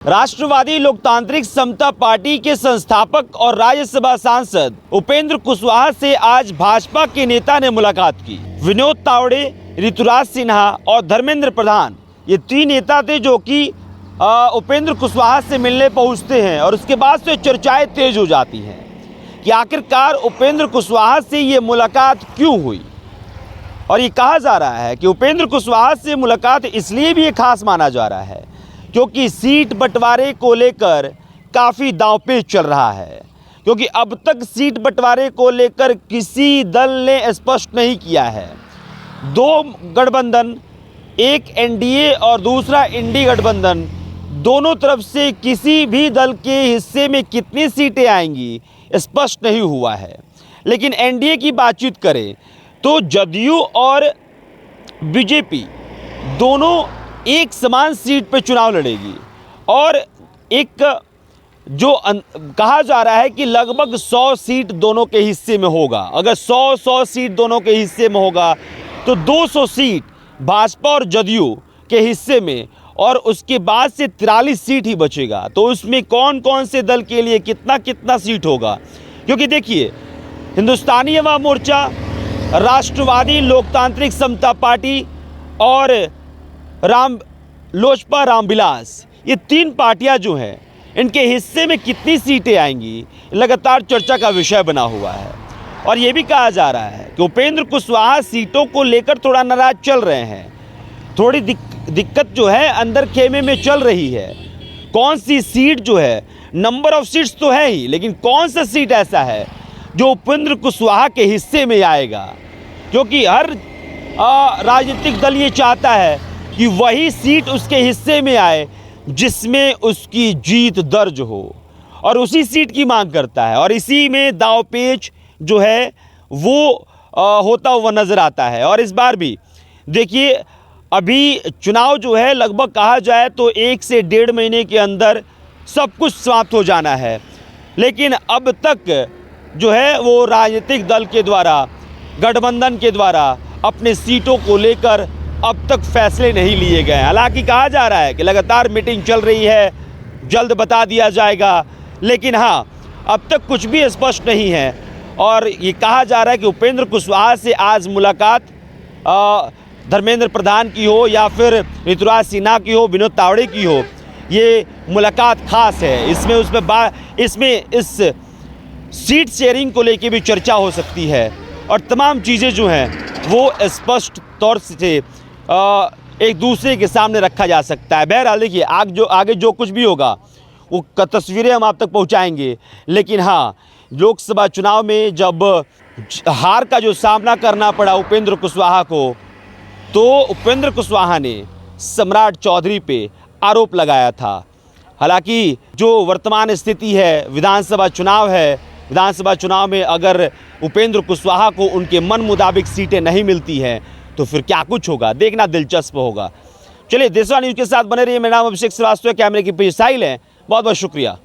राष्ट्रवादी लोकतांत्रिक समता पार्टी के संस्थापक और राज्यसभा सांसद उपेंद्र कुशवाहा से आज भाजपा के नेता ने मुलाकात की। विनोद तावड़े, ऋतुराज सिन्हा और धर्मेंद्र प्रधान, ये तीन नेता थे जो कि उपेंद्र कुशवाहा से मिलने पहुंचते हैं और उसके बाद से चर्चाएं तेज हो जाती हैं कि आखिरकार उपेंद्र कुशवाहा से ये मुलाकात क्यों हुई। और ये कहा जा रहा है कि उपेंद्र कुशवाहा से मुलाकात इसलिए भी ये खास माना जा रहा है क्योंकि सीट बंटवारे को लेकर काफ़ी दांवपेच चल रहा है। क्योंकि अब तक सीट बंटवारे को लेकर किसी दल ने स्पष्ट नहीं किया है। दो गठबंधन, एक एनडीए और दूसरा इंडी गठबंधन, दोनों तरफ से किसी भी दल के हिस्से में कितनी सीटें आएंगी स्पष्ट नहीं हुआ है। लेकिन एनडीए की बातचीत करें तो जदयू और बीजेपी दोनों एक समान सीट पर चुनाव लड़ेगी और एक जो कहा जा रहा है कि लगभग 100 सीट दोनों के हिस्से में होगा। अगर 100 सीट दोनों के हिस्से में होगा तो 200 सीट भाजपा और जदयू के हिस्से में और उसके बाद से 43 सीट ही बचेगा। तो उसमें कौन कौन से दल के लिए कितना कितना सीट होगा, क्योंकि देखिए हिंदुस्तानी अवाम मोर्चा, राष्ट्रवादी लोकतांत्रिक समता पार्टी और लोजपा रामविलास, ये तीन पार्टियां जो हैं इनके हिस्से में कितनी सीटें आएंगी लगातार चर्चा का विषय बना हुआ है। और ये भी कहा जा रहा है कि उपेंद्र कुशवाहा सीटों को लेकर थोड़ा नाराज चल रहे हैं। थोड़ी दिक्कत जो है अंदर खेमे में चल रही है। कौन सी सीट जो है, नंबर ऑफ सीट्स तो है ही, लेकिन कौन सा सीट ऐसा है जो उपेंद्र कुशवाहा के हिस्से में आएगा। क्योंकि हर राजनीतिक दल ये चाहता है कि वही सीट उसके हिस्से में आए जिसमें उसकी जीत दर्ज हो और उसी सीट की मांग करता है। और इसी में दांवपेच जो है वो होता हुआ नज़र आता है। और इस बार भी देखिए अभी चुनाव जो है लगभग कहा जाए तो 1 से 1.5 महीने के अंदर सब कुछ समाप्त हो जाना है। लेकिन अब तक जो है वो राजनीतिक दल के द्वारा, गठबंधन के द्वारा अपने सीटों को लेकर अब तक फैसले नहीं लिए गए। हालांकि कहा जा रहा है कि लगातार मीटिंग चल रही है, जल्द बता दिया जाएगा, लेकिन हाँ अब तक कुछ भी स्पष्ट नहीं है। और ये कहा जा रहा है कि उपेंद्र कुशवाहा से आज मुलाकात धर्मेंद्र प्रधान की हो या फिर ऋतुराज सिन्हा की हो, विनोद तावड़े की हो, ये मुलाकात खास है। इसमें इस सीट शेयरिंग को लेके भी चर्चा हो सकती है और तमाम चीज़ें जो हैं वो स्पष्ट तौर से एक दूसरे के सामने रखा जा सकता है। बहरहाल देखिए आगे जो कुछ भी होगा वो तस्वीरें हम आप तक पहुंचाएंगे। लेकिन हाँ, लोकसभा चुनाव में जब हार का जो सामना करना पड़ा उपेंद्र कुशवाहा को, तो उपेंद्र कुशवाहा ने सम्राट चौधरी पे आरोप लगाया था। हालांकि जो वर्तमान स्थिति है, विधानसभा चुनाव है, विधानसभा चुनाव में अगर उपेंद्र कुशवाहा को उनके मन मुताबिक सीटें नहीं मिलती हैं तो फिर क्या कुछ होगा, देखना दिलचस्प होगा। चलिए देशवा न्यूज़ के साथ बने रहिए। मेरा नाम अभिषेक श्रीवास्तव, कैमरे की पीछे साहिल है। बहुत बहुत शुक्रिया।